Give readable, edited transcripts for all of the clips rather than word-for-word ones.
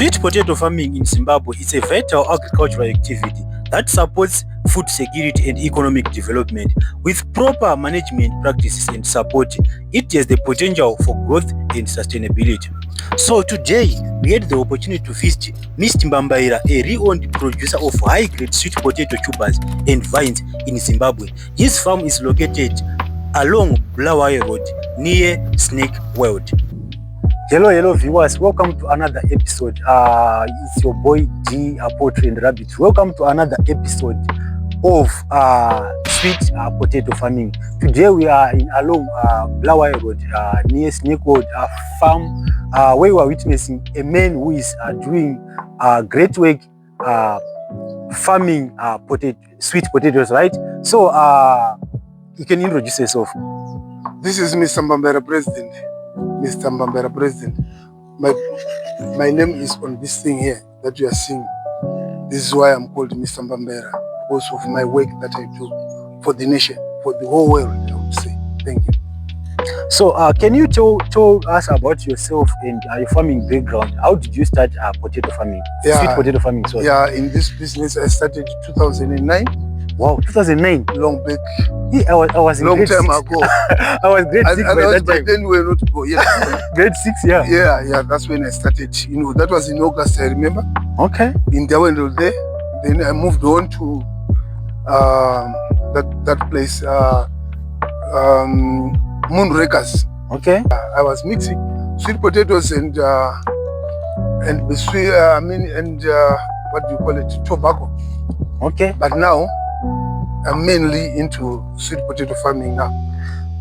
Sweet potato farming in Zimbabwe is a vital agricultural activity that supports food security and economic development. With proper management practices and support, it has the potential for growth and sustainability. So today, we had the opportunity to visit Mr Mbambaira, a re-owned producer of high-grade sweet potato tubers and vines in Zimbabwe. His farm is located along Bulawayo Road near Snake World. Hello viewers, welcome to another episode. It's your boy G Poultry and Rabbit. Welcome to another episode of sweet potato farming. Today we are along Bulawayo Road near Snake World farm, where we are witnessing a man who is doing great work farming sweet potatoes, right? So you can introduce yourself. This is Mr Mbambaira, President. Mr Mbambaira, President. My name is on this thing here that you are seeing. This is why I'm called Mr Mbambaira, because of my work that I do for the nation, for the whole world, I would say. Thank you. So can you tell us about yourself and your farming background? How did you start potato farming? Sweet potato farming, sorry. Yeah, in this business I started 2009. Wow, 2009. Long back. Yeah, I was in long grade time 6. ago. I was grade 6 by that time. Then we were not go. Yeah. Grade 6, yeah. Yeah, that's when I started. You know, that was in August, I remember. Okay. In Dawendo there. Then I moved on to that place, Moonrakers. Okay. I was mixing sweet potatoes and sweet, what do you call it? Tobacco. Okay. But now I'm mainly into sweet potato farming now.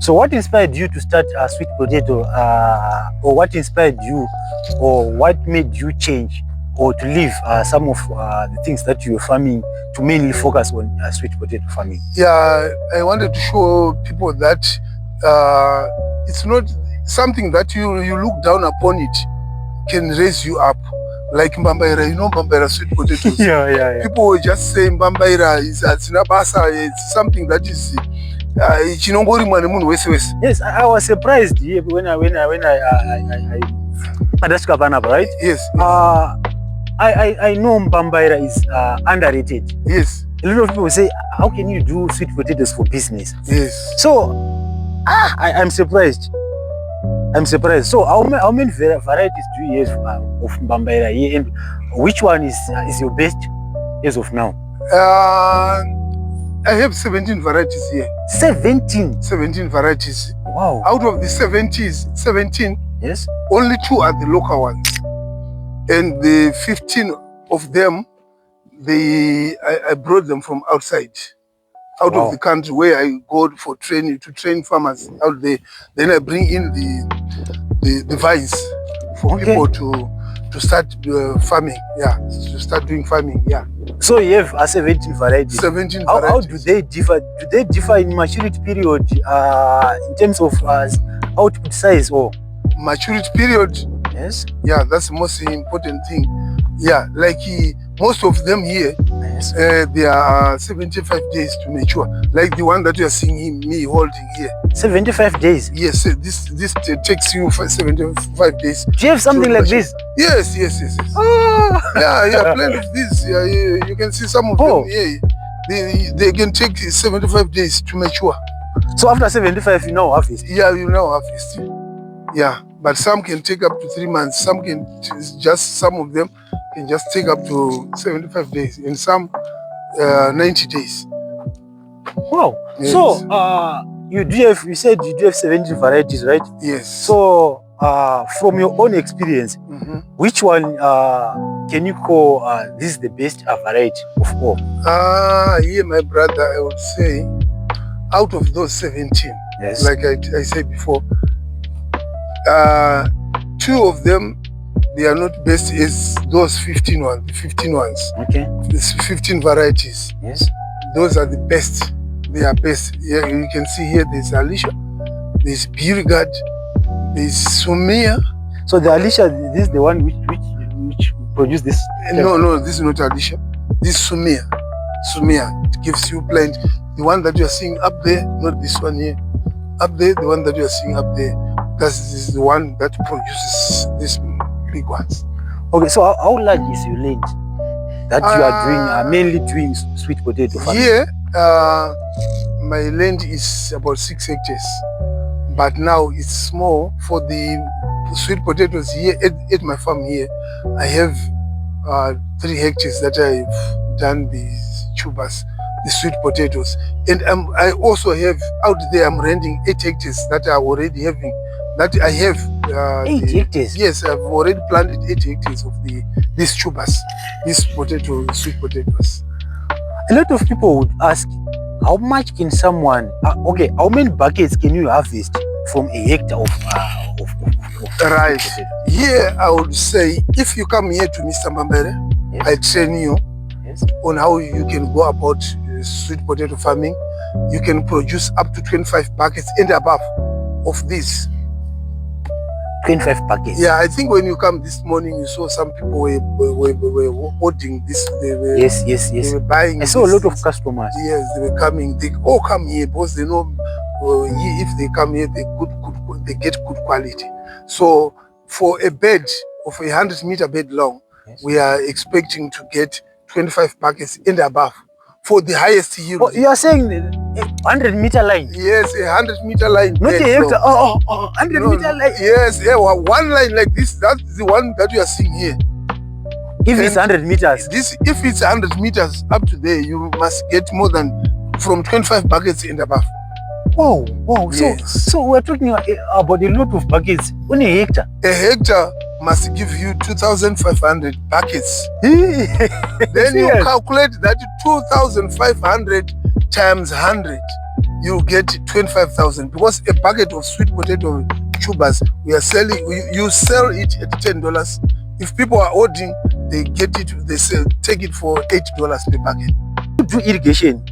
So what inspired you to start a sweet potato, or what inspired you, or what made you change or to leave some of the things that you were farming to mainly focus on sweet potato farming? Yeah, I wanted to show people that it's not something that you look down upon it can raise you up. Like Mbambaira, you know Mbambaira sweet potatoes. Yeah. People will just say Mbambaira is it's something that is yes, I was surprised when I right? Yes. I know Mbambaira is underrated. Yes. A lot of people say, how can you do sweet potatoes for business? Yes. So I'm surprised. So how many varieties do you have of Mbambaira here, and which one is your best as of now? I have 17 varieties here. 17 varieties. Wow. Out of the 17, yes, only 2 are the local ones, and the 15 of them, I brought them from outside. Out of the country, where I go for training to train farmers out there. Then I bring in the vines for people to start farming. Yeah, to start doing farming. Yeah. So you have 17 varieties. 17 how varieties. Do they differ? Do they differ in maturity period in terms of output size or maturity period? Yes. Yeah, that's the most important thing. Yeah, like most of them here, yes, they are 75 days to mature. Like the one that you are seeing me holding here. 75 days? Yes, this takes you for 75 days. Do you have something like this? Yes. Oh. Yeah, plenty of this. Yeah, you can see some of them. Yeah, they can take 75 days to mature. So after 75, you now harvest? Yeah, you now harvest. Yeah, but some can take up to 3 months. Some of them can just take up to 75 days, and some 90 days. Wow. Yes. So you said you do have 17 varieties, right? Yes. So from your own experience, which one can you call this is the best variety of all? Yeah, my brother, I would say out of those 17, yes, like I said before, 2 of them, they are not best as those 15 ones. The 15 ones. Okay. It's 15 varieties. Yes. Those are the best. They are best. Yeah, you can see here there's Alicia, there's Beauregard, there's Sumia. So the Alicia, this is the one which produced this? No, this is not Alicia. This is Sumia. It gives you plant. The one that you are seeing up there, not this one here. Up there, the one that you are seeing up there, this is the one that produces these big ones. Okay, so how large is your land that you are doing, mainly doing sweet potato farming? Here, my land is about 6 hectares, but now it's small for the sweet potatoes here at my farm here. I have 3 hectares that I've done these tubers, the sweet potatoes, and I also have out there, I'm renting 8 hectares that I already having, that I have 8 hectares? Yes, I've already planted 8 hectares of these tubers, these sweet potatoes. A lot of people would ask, how much can someone, okay, how many buckets can you harvest from a hectare of right sweet potato? Here I would say, if you come here to Mr Mbambaira, Yes. I train you Yes. on how you can go about sweet potato farming. You can produce up to 25 buckets and above of this. 25 buckets? Yeah, I think when you come this morning, you saw some people were holding this. They were, Yes. They were buying. I saw a lot of customers. Yes, they were coming. They all come here because they know if they come here, they get good quality. So for a bed of 100-meter bed long, yes, we are expecting to get 25 buckets and above for the highest yield. Oh, you are saying 100-meter line? Yes, 100-meter line. Not a hectare. 100-meter line. Yes, one line like this. That's the one that you are seeing here. If it's 100 meters. If it's 100 meters up to there, you must get more than from 25 buckets and above. Wow. Yes. So we're talking about a lot of buckets on a hectare. A hectare must give you 2,500 buckets. Then you calculate that 2,500 times 100, you get 25,000. Because a bucket of sweet potato tubers, we are selling. You sell it at $10. If people are ordering, they get it. They take it for $8 per bucket. You do irrigation,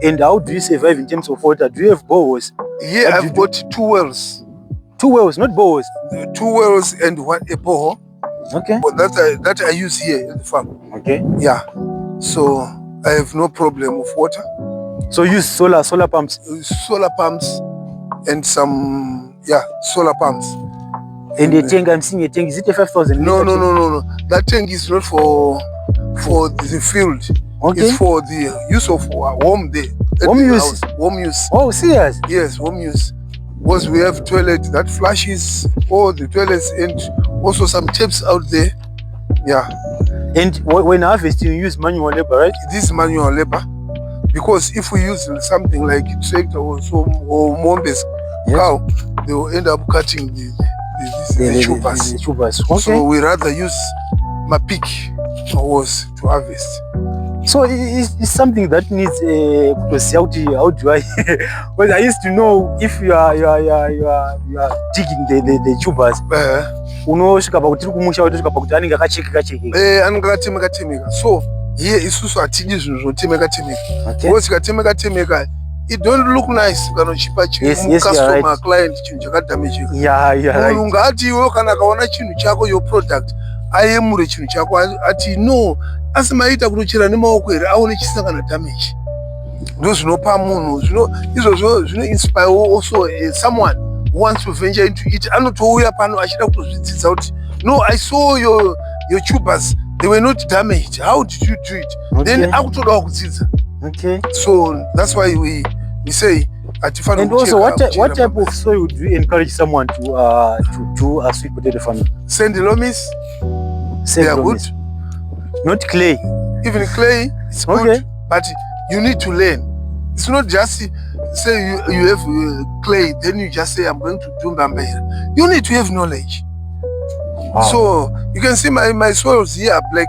and how do you survive in terms of water? Do you have borehole? Here I've got 2 wells. 2 wells, not boreholes. 2 wells and a borehole. Okay. But that I use here at the farm. Okay. Yeah. So I have no problem with water. So use solar pumps. Solar pumps and some solar pumps. And the tank, I'm seeing a tank. Is it a 5,000? No. That tank is not for the field. Okay. It's for the use of home there. Home use? Home use. Oh, serious? Yes, home use. Because we have toilet that flushes all the toilets and also some taps out there. Yeah. And when harvesting, you use manual labor, right? This is manual labor. Because if we use something like tractor or Mombes cow, they will end up cutting the tubers. The tubers. Okay. So we rather use my pick was to harvest. So it's something that needs how do I? Well, I used to know if you are digging the tubers. Unosvika pakutiri kumusha wotosvika pakuti anenge akachekeka. Anenge akatemeka. So here isusu atidi zvinhu zvinotemeka. Because zikatemeka it don't look nice kana uchipa customer client chinhu chakadamage. Munhu ngaati iwe kana akaona chinhu chako your product ayemure chinhu chako ati no, asi maita kutochera nemaoko here aone chisangana damage. Ndo zvinopa munhu izvozvo zvino inspire also someone who wants to venture into it. Anotouya pano achida kutozvidzidza kuti no, I saw your tubers, they were not damaged. How did you do it? Okay. Then akutodawo kudzidza. Okay. So that's why we say and also what type of soil would you encourage someone to do a sweet potato farming? Sandy loams. They are good. Not clay. Even clay is good, but you need to learn. It's not just say you have clay, then you just say I'm going to do Mbambaira. You need to have knowledge. Wow. So you can see my soils here are black.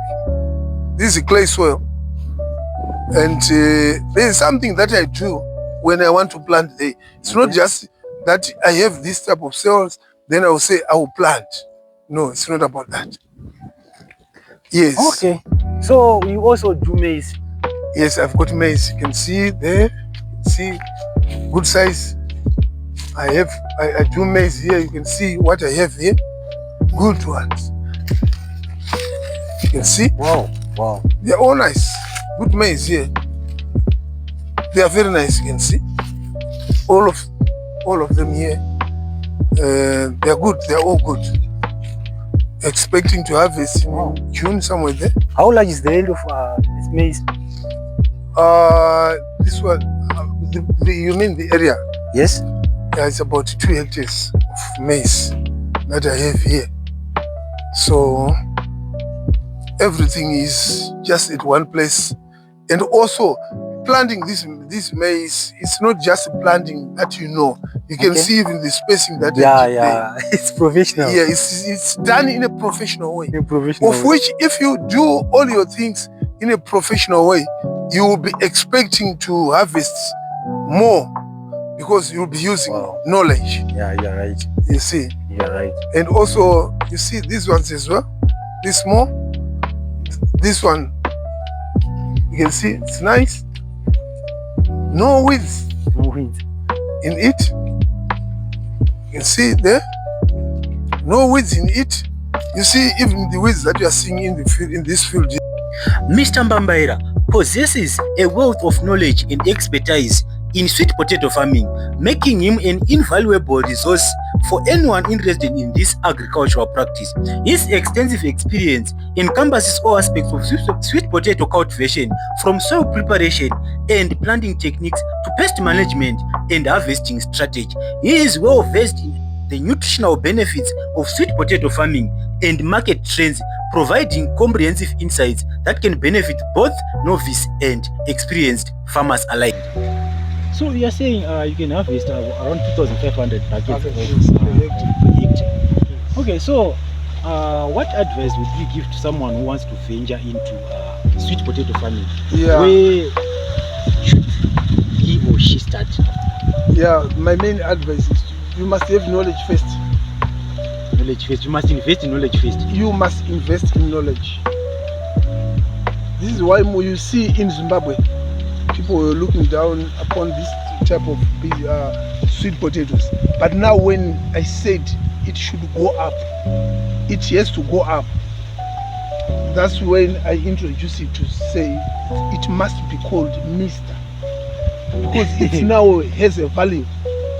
This is clay soil, and there is something that I do when I want to plant there. It's not just that I have this type of soils, then I will say I will plant. No, it's not about that. Yes. Okay. So you also do maize? Yes, I've got maize. You can see there. See, good size. I do maize here. You can see what I have here. Good ones. You can see. Wow. They're all nice. Good maize here. They are very nice. You can see. All of them here. They're good. They're all good. expecting to harvest in June, somewhere there. How large is the area of this maize? This one, you mean the area? Yes. Yeah, it's about 2 hectares of maize that I have here. So everything is just at one place. And also planting this maize, it's not just planting that you can see even the spacing that it's professional. Yeah, it's done in a professional way. Of which, if you do all your things in a professional way, you will be expecting to harvest more, because you'll be using knowledge. Yeah, you're right. You see? You're right. And also, you see these ones as well. This small. This one, you can see it's nice. No weeds. No weeds. In it. You can see it there. No weeds in it. You see even the weeds that you are seeing in the field, in this field. Mr. Mbambaira possesses a wealth of knowledge and expertise in sweet potato farming, making him an invaluable resource for anyone interested in this agricultural practice. His extensive experience encompasses all aspects of sweet potato cultivation, from soil preparation and planting techniques to pest management and harvesting strategy. He is well versed in the nutritional benefits of sweet potato farming and market trends, providing comprehensive insights that can benefit both novice and experienced farmers alike. So you are saying you can harvest around 2,500 packets per hectare. Okay, so what advice would you give to someone who wants to venture into sweet potato farming? Yeah. Where should he or she start? Yeah, my main advice is you must have knowledge first. Knowledge first. You must invest in knowledge first. You must invest in knowledge. This is why you see in Zimbabwe, people were looking down upon this type of sweet potatoes. But now when I said it should go up, it has to go up. That's when I introduced it to say it must be called Mr. Because it now has a value.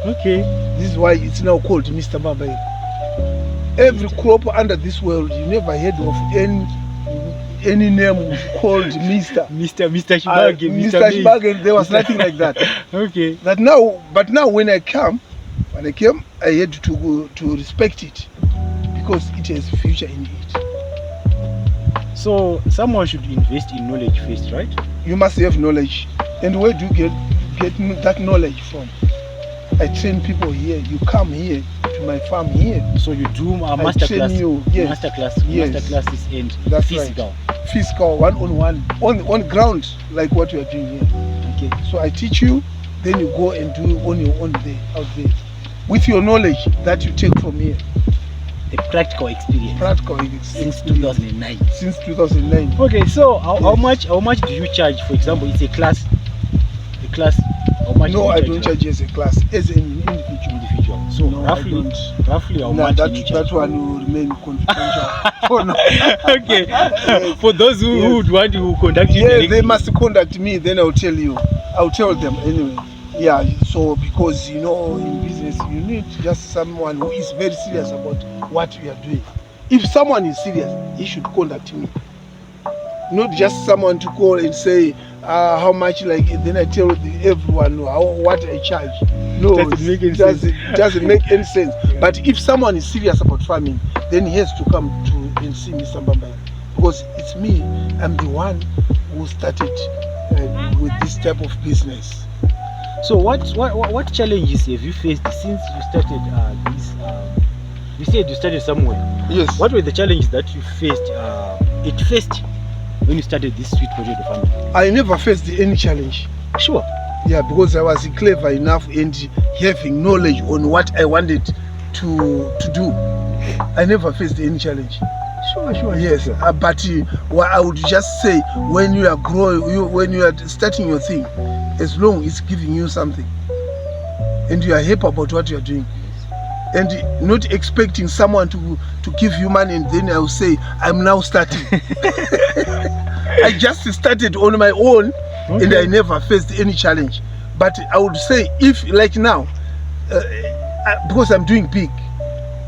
Okay. This is why it's now called Mr. Mbambaira. Every crop under this world, you never heard of any name called Mr. Shibage, Mr. Shibage, there was nothing like that. Okay. But now when I came, I had to go to respect it because it has future in it. So someone should invest in knowledge first, right? You must have knowledge. And where do you get that knowledge from? I train people here. You come here to my farm here. So you do a masterclass. Yes. Masterclasses and that's physical. Right. Physical, one-on-one, on ground, like what you are doing here. Okay. So I teach you, then you go and do on your own there, out there, with your knowledge that you take from here. The practical experience. Since 2009. Since 2009. Okay, so how much do you charge? For example, it's a class. The class. How much? No, I don't charge as a class, as an individual. So no, roughly how much? That one will remain confidential. For now. Okay. Yes. For those who would want to contact you. Yeah, they must contact me. Then I'll tell you. I'll tell them anyway. Yeah. So because in business you need just someone who is very serious about what we are doing. If someone is serious, he should contact me. Not just someone to call and say how much, like then I tell everyone what I charge. No, it doesn't make any sense. But if someone is serious about farming, then he has to come to and see Mr. Mbambaira, because it's me. I'm the one who started with this type of business. So what challenges have you faced since you started this? You said you started somewhere. Yes. What were the challenges that you faced at first when you started this sweet potato farming? I never faced any challenge. Sure. Yeah, because I was clever enough and having knowledge on what I wanted to do. I never faced any challenge. Sure. Yes, sure. But what I would just say, when you are growing, when you are starting your thing, as long as it's giving you something, and you are happy about what you are doing, and not expecting someone to give you money, and then I will say, I'm now starting. I just started on my own, okay. And I never faced any challenge. But I would say, if like now, because I'm doing big,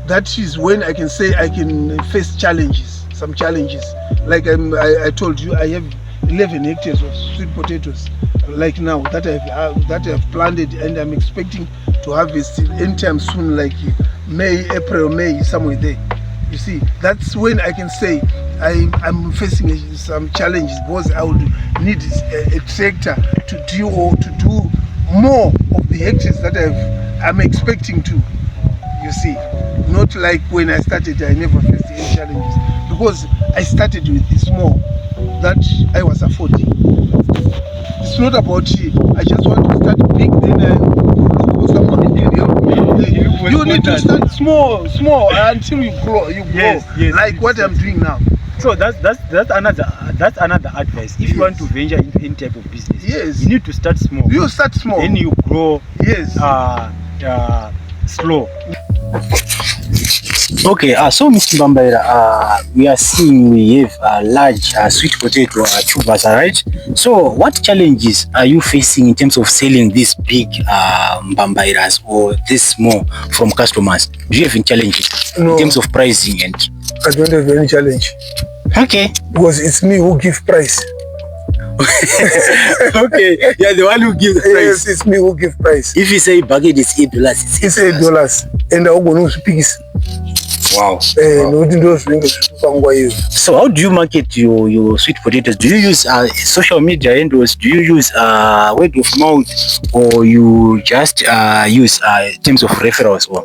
that is when I can say I can face challenges, some challenges. Like I told you, I have 11 hectares of sweet potatoes, like now that I've planted, and I'm expecting to harvest anytime soon, like May, April, May, somewhere there. You see, that's when I can say I'm facing some challenges, because I would need a tractor to do more of the hectares that I'm expecting to. You see, not like when I started, I never faced any challenges, because I started with the small that I was affording. It's not about I just want to start big, then look for someone who can help me. You need to start small until you grow. Yes, like what I'm doing now. So that's another advice. If you want to venture into any type of business, yes, you need to start small. You start small, then you grow. Yes. Slow. Okay, so Mr. Mbambaira, we are seeing we have large sweet potato tubers, right? So what challenges are you facing in terms of selling these big Mbambairas or this small from customers? Do you have any challenges in terms of pricing? And I don't have any challenge. Okay. Because it's me who give price. Okay, you're the one who gives price. Yes, it's me who give price. If you say bucket is $8, it's $8, and I'm going to speak. Wow. So how do you market your sweet potatoes? Do you use social media handles? Do you use word of mouth, or you just use terms of referrals? Or?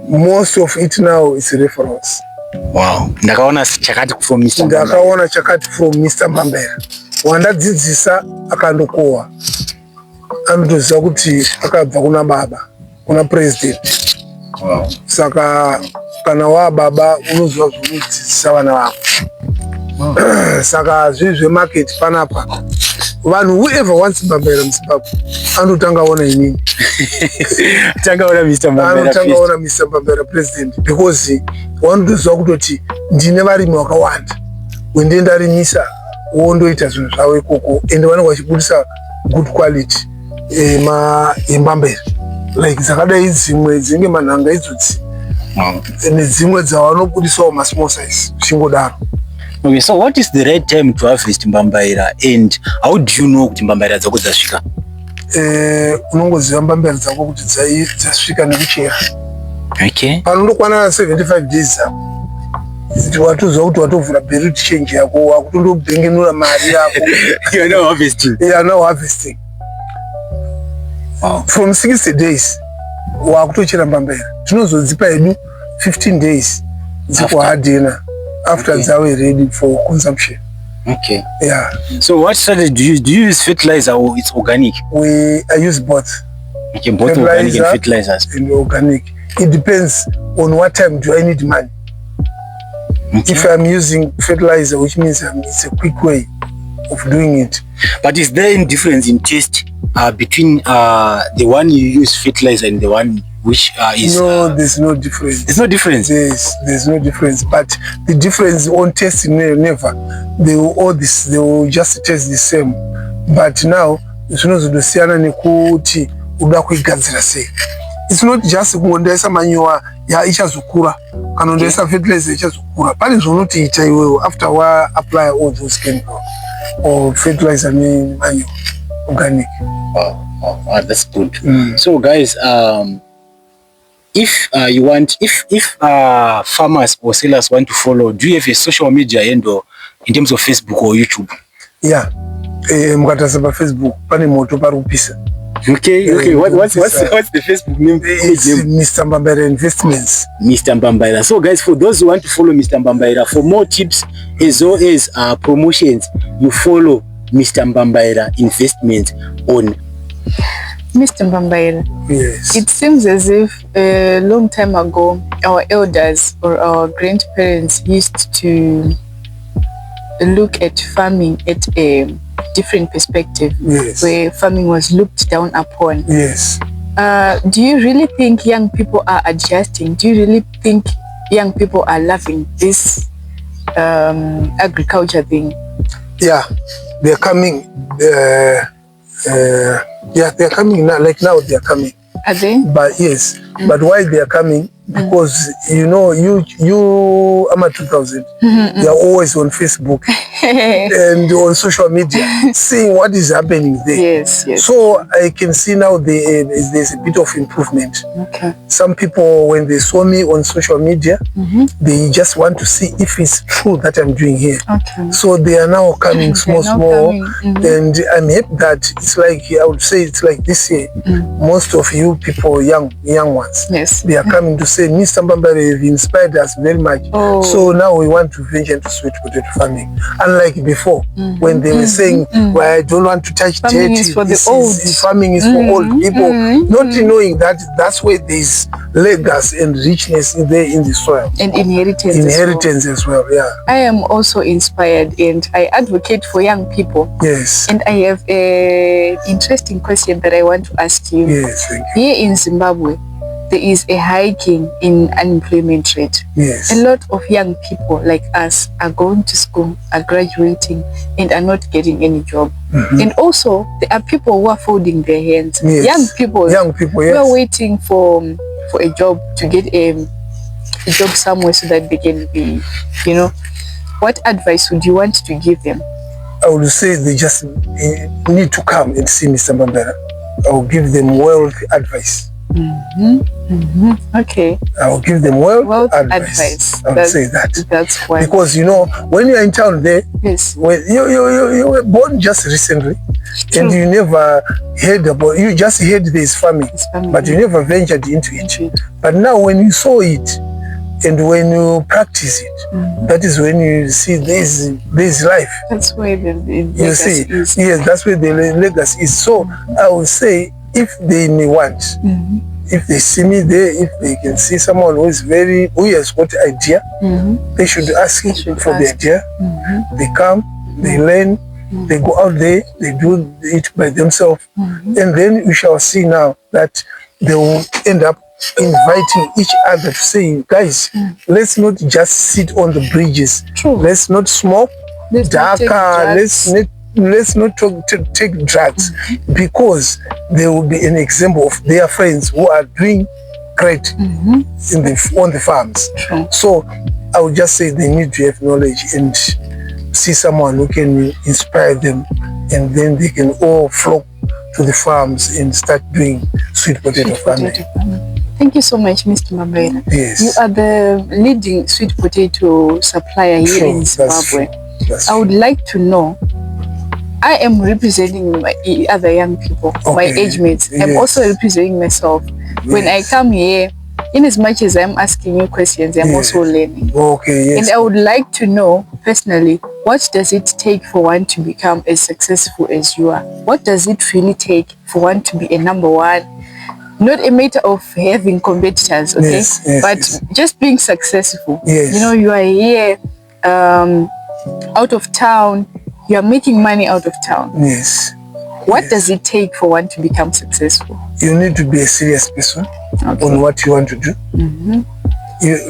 Most of it now is referrals. Wow. Ndakaona chakati from Mr. Mbambaira. Ndakaona chakati from Mr. Mbambaira. Wandadzidzisa akandokowa. Anotoziva kuti akabva kuna baba, kuna president. Wow. Saka kana wa baba unoziva zvinodzidzisa vana vako. Wow. Saka zvizve market panapa. Vanhu whoever wants Mbambaira muZimbabwe anotanga ona inini. Tanga ona Mr. Mbambaira. Anotanga ona Mr. Mbambaira president, because wanotoziva kutoti ndine varimi vakawanda. Wende ndarimisa wondoita zvinhu zvavo ikoko, ende vanenge vachibudisa good quality Mbambaira. Like dzakadai dzimwe dzinge manhanga idzodzi. Nedzimwe dzavanobudisawo masmall size zvingodaro. Okay, so what is the right time to harvest Mbambaira, and how do you know kuti Mbambaira dzako dzasvika? Unongoziva Mbambaira dzako kuti dzasvika nekuchera. Okay. Panondokwana 75 days apo. Watoziva kuti watovhura berry change yako, wakutondobhengenura mari yako. You are now harvesting. You are now harvesting. Wow. From 60 days wakutochera Mbambaira. Tinozodzipa hedu 15 days dzikuhadhena after dzave ready for consumption. Okay. Yeah. So what strategy do you use? Do you use fertilizer or it's organic? I use both. Okay, both organic and fertilizers. And organic. It depends on what time do I need money. Okay. If I'm using fertilizer, which means it's a quick way of doing it. But is there any difference in taste between the one you use fertilizer and the one which is... No, there's no difference. There's no difference? There's no difference. But the difference on taste, never. They will just taste the same. But now, it's not just kungoendesa manyowa ya ichazokura kana undoisa fertilizer ichazokura. Pane zvonotiita iwewe after wa apply all those chemicals or fertilizer ne manyowa organic. Oh, that's good. So guys, if you want, if farmers or sellers want to follow, do you have a social media handle in terms of Facebook or YouTube? Yeah, mukatasa pa Facebook pane moto parupisa. Okay. What's the Facebook name? It's Mr. Mbambaira Investments. Mr. Mbambaira. So guys, for those who want to follow Mr. Mbambaira, for more tips as well as promotions, you follow Mr. Mbambaira Investments on Mr. Mbambaira. Yes. It seems as if a long time ago, our elders or our grandparents used to look at farming at a different perspective. Yes. Where farming was looked down upon. Yes. Do you really think young people are adjusting? Do you really think young people are loving this agriculture thing? Yeah, they're coming. They're coming now. Like now, they're coming. Are they? But yes, but why they are coming? because you know you AMA 2000, you're always on Facebook and on social media seeing what is happening there. Yes. So I can see now there's a bit of improvement. Okay. Some people, when they saw me on social media, they just want to see if it's true that I'm doing here. Okay. So they are now coming small, and I'm happy that it's like, I would say it's like this year, most of you people, young ones, yes, they are coming to say, Mr. Mbambaira, you've inspired us very much. So now we want to venture into sweet potato farming. Unlike before, when they were saying, well, I don't want to touch farming dirty. is for the old. Farming is for old people, not knowing that that's where there's legacy and richness in the soil. And inheritance as well, yeah. I am also inspired and I advocate for young people. Yes. And I have an interesting question that I want to ask you. Yes, thank you. Here in Zimbabwe, there is a hiking in unemployment rate. Yes. A lot of young people like us are going to school, are graduating, and are not getting any job. And also, there are people who are folding their hands. Yes. Young people, yes. who are waiting for a job, to get a job somewhere so that they can be, you know. What advice would you want to give them? I would say they just need to come and see Mr. Mbambaira. I will give them wealth advice. Okay. I will give them wealth advice. I would say that. That's why. Because you know, when you are in town there, yes, when you were born just recently, and you never heard about, you just heard there's farming, but you never ventured into it. But now when you saw it, and when you practice it, that is when you see there's life. That's where the legacy is. Yes, that's where the legacy is. So I would say, if they may want, if they see me there, if they can see someone who has got idea, they should ask for the idea. They come, they learn, they go out there, they do it by themselves, and then we shall see now that they will end up inviting each other to say, guys, let's not just sit on the bridges. True. Let's not smoke, let's not take drugs, because there will be an example of their friends who are doing great on the farms. True. So I would just say they need to have knowledge and see someone who can inspire them, and then they can all flock to the farms and start doing sweet potato farming. Thank you so much, Mr. Mbambaira. Yes. You are the leading sweet potato supplier here in Zimbabwe. I would like to know, I am representing my other young people, my age mates. I'm also representing myself. When I come here, in as much as I'm asking you questions, I'm also learning. And I would like to know, personally, what does it take for one to become as successful as you are? What does it really take for one to be a number one? Not a matter of having competitors, okay? But just being successful. You know, you are here out of town, you are making money out of town. What does it take for one to become successful? You need to be a serious person on what you want to do.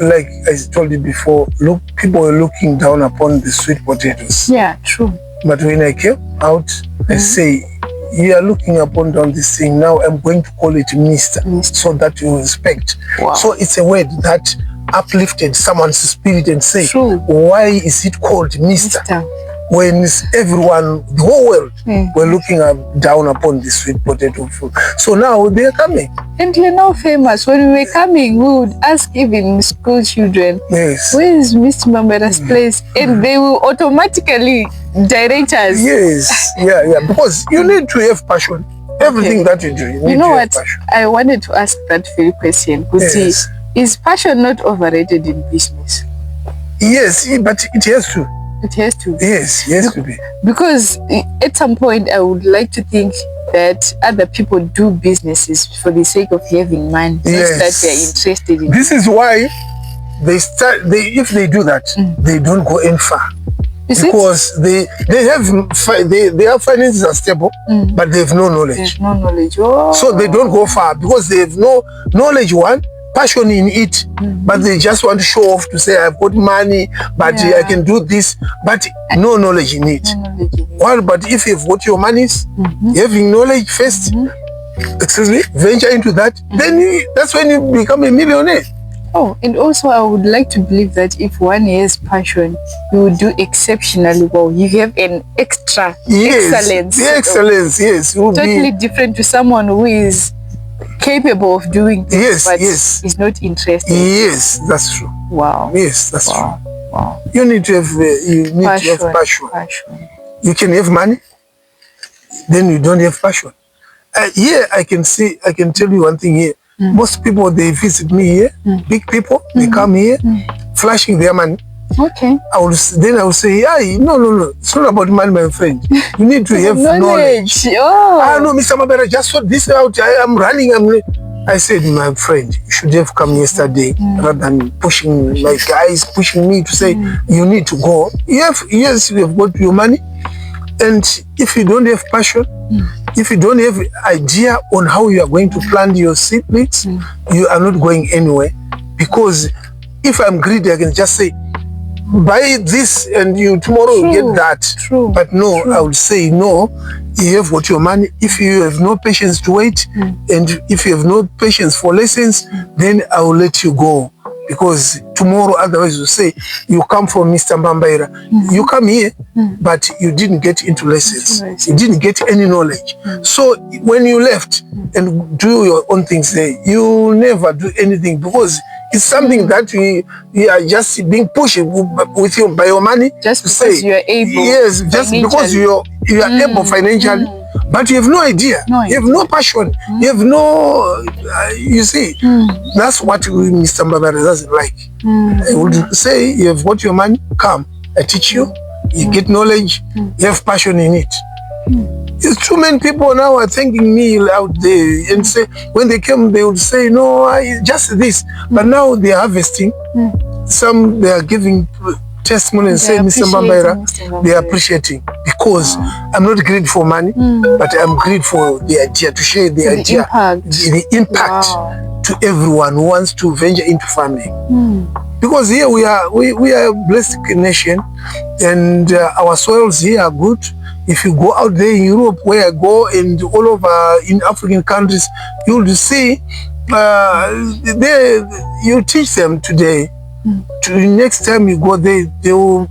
Like I told you before, people were looking down upon the sweet potatoes. Yeah, true. But when I came out, I say, you are looking upon down this thing. Now I'm going to call it Mr. so that you respect. So it's a word that uplifted someone's spirit and say, why is it called Mr.? When everyone, the whole world, were looking down upon the sweet potato food. So now they are coming. And you're now famous. When we were coming, we would ask even school children, where is Mr. Mbambaira's place? And they will automatically direct us. Yes, because you need to have passion. Everything that you do, you know what? I wanted to ask that very question. Is passion not overrated in business? Yes, but it has to. It has to. Yes, it has to be. Because at some point, I would like to think that other people do businesses for the sake of having money, not that they're interested in. This is why if they do that, they don't go any far. Because their finances are stable, but they have no knowledge. There's no knowledge. So they don't go far because they have no knowledge, passion in it, but they just want to show off to say, I've got money, but I can do this, but no knowledge in it. But if you've got your monies, having knowledge first, venture into that, then that's when you become a millionaire. Oh, and also I would like to believe that if one has passion, you will do exceptionally well. You have an extra excellence. The excellence, yes. Totally different to someone who is capable of doing things, but is not interested. Yes, that's true. Wow. Yes, that's true. Wow. You need to have passion. You can have money, then you don't have passion. Here, I can tell you one thing here. Most people, they visit me here, big people, they come here, flashing their money. Okay. I will say, no, it's not about money, my friend. You need to have knowledge. No, Mr. Mbambaira, just sort this out. I'm running. I said, my friend, you should have come yesterday rather than pushing, like guys pushing me to say, you need to go. Yes, you have got your money. And if you don't have passion, if you don't have idea on how you are going to plant your seedlings, you are not going anywhere. Because if I'm greedy, I can just say, buy this and you tomorrow you get that. But no, I would say no. You have got your money. If you have no patience to wait, and if you have no patience for lessons, then I will let you go. Because tomorrow, otherwise you say, you come from Mr. Mbambaira. You come here, but you didn't get into lessons. You didn't get any knowledge. So when you left and do your own things there, you never do anything, because it's something that we are just being pushed with you by your money. Just because you are able. Yes, just because you are able financially. But you have no idea. You have no passion. You have no, you see, that's what Mr. Mbambaira doesn't like. I would say, you have got your money, come, I teach you, you get knowledge, you have passion in it. There's too many people now are thanking me out there and say, when they came, they would say, no, just this. But now they are harvesting. Some, they are giving testimony and say, Mr. Mbambaira, they are appreciating, because I'm not greedy for money, but I'm greedy for the idea, to share the idea, the impact to everyone who wants to venture into farming. Because here we are a blessed nation, and our soils here are good. If you go out there in Europe, where I go, and all over in African countries, you'll see, you teach them today. Next time you go there, they will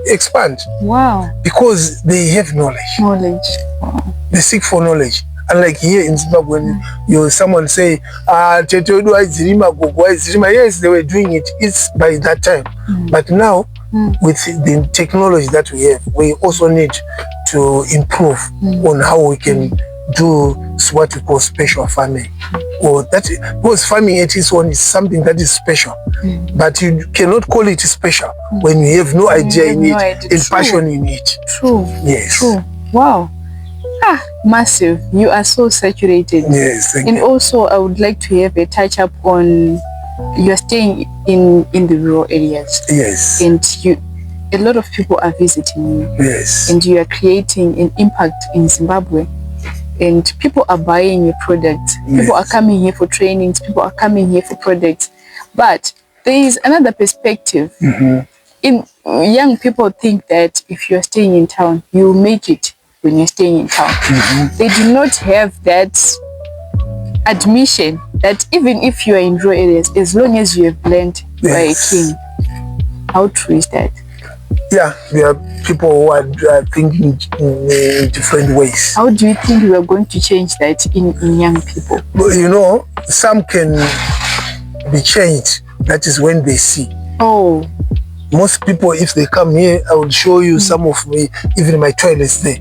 expand. Wow. Because they have knowledge. Wow. They seek for knowledge. Unlike here in Zimbabwe, when someone say, yes, they were doing it. It's by that time. But now, with the technology that we have, we also need to improve on how we can do what we call special farming. Or that, because farming at its own is something that is special, but you cannot call it special when you have no idea in it and passion in it. Yes. Wow. Massive. You are so saturated. Yes, thank you. And also, I would like to have a touch up on, you're staying in the rural areas. Yes. And a lot of people are visiting you. Yes. And you are creating an impact in Zimbabwe. And people are buying your products. People are coming here for trainings. People are coming here for products. But there is another perspective. Young people think that if you're staying in town, you make it when you're staying in town. They do not have that admission that even if you are in rural areas, as long as you have learned, you are a king. How true is that? Yeah, there are people who are thinking in different ways. How do you think we are going to change that in young people? Well, you know, some can be changed. That is when they see. Oh. Most people, if they come here, I will show you some of me, even my toilets there.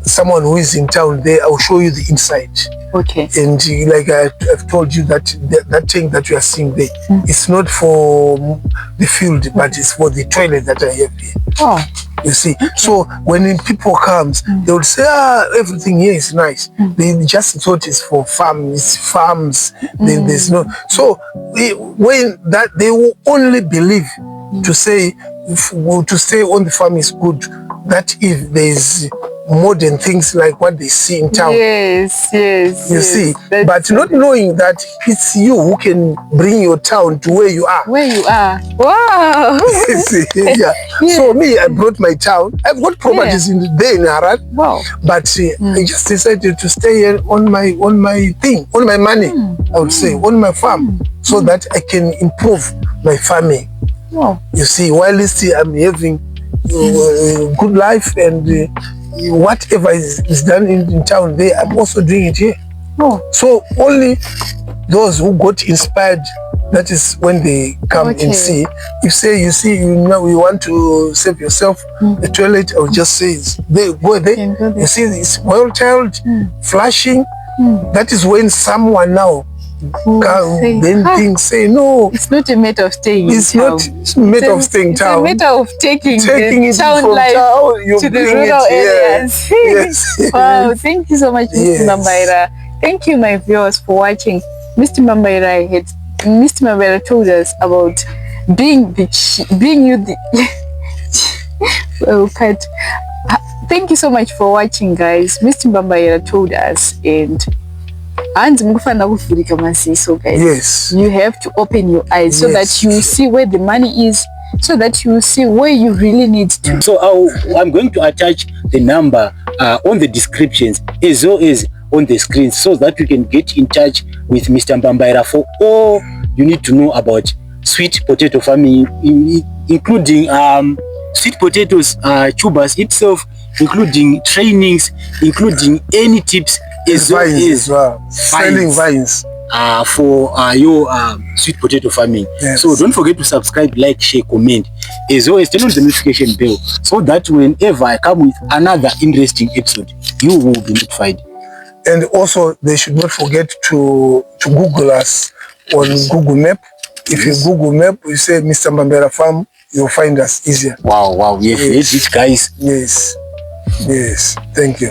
Someone who is in town there, I will show you the inside. Okay. And like I've told you, that thing that you are seeing there, it's not for the field, but it's for the toilet that I have here. Oh. You see, so when people comes, they will say, everything here is nice. They just thought it's for farms. Then there's no. So when that, they will only believe to say, to stay on the farm is good. That if there's modern things like what they see in town. Yes. You see, but not knowing that it's you who can bring your town to where you are. Where you are. Wow. So me, I brought my town. I've got properties in Harad. Wow. But I just decided to stay here on my thing, on my money, I would say, on my farm. so that I can improve my farming. Oh. You see, while I'm having good life and whatever is done in town there, I'm also doing it here. Oh. So only those who got inspired, that is when they come and see. If you see, you want to save yourself a toilet, I will just say, they go there. You see, it's well-tiled, flashing. That is when someone now things say, no. It's not a matter of staying It's in not town. a matter of staying in town. It's a matter of taking it town from life town, to the rural areas. Yes. Wow, thank you so much, Mr. Mbambaira. Thank you, my viewers, for watching. Mr. Mbambaira told us about being you the well, cut. Thank you so much for watching, guys. Mr. Mbambaira told us, and guys, yes, you have to open your eyes so that you see where the money is, so that you see where you really need to. So I'm going to attach the number on the descriptions as well as on the screen, so that you can get in touch with Mr. Mbambaira for all you need to know about sweet potato farming, including sweet potatoes tubers itself, including trainings, including any tips as well as selling vines for your sweet potato farming. Yes. So don't forget to subscribe, like, share, comment, as well as turn on the notification bell, so that whenever I come with another interesting episode, you will be notified. And also, they should not forget to Google us on Google Map. If you Google Map, you say Mr. Mbambaira Farm, you'll find us easier. Wow, we have made it, guys. Yes. Thank you.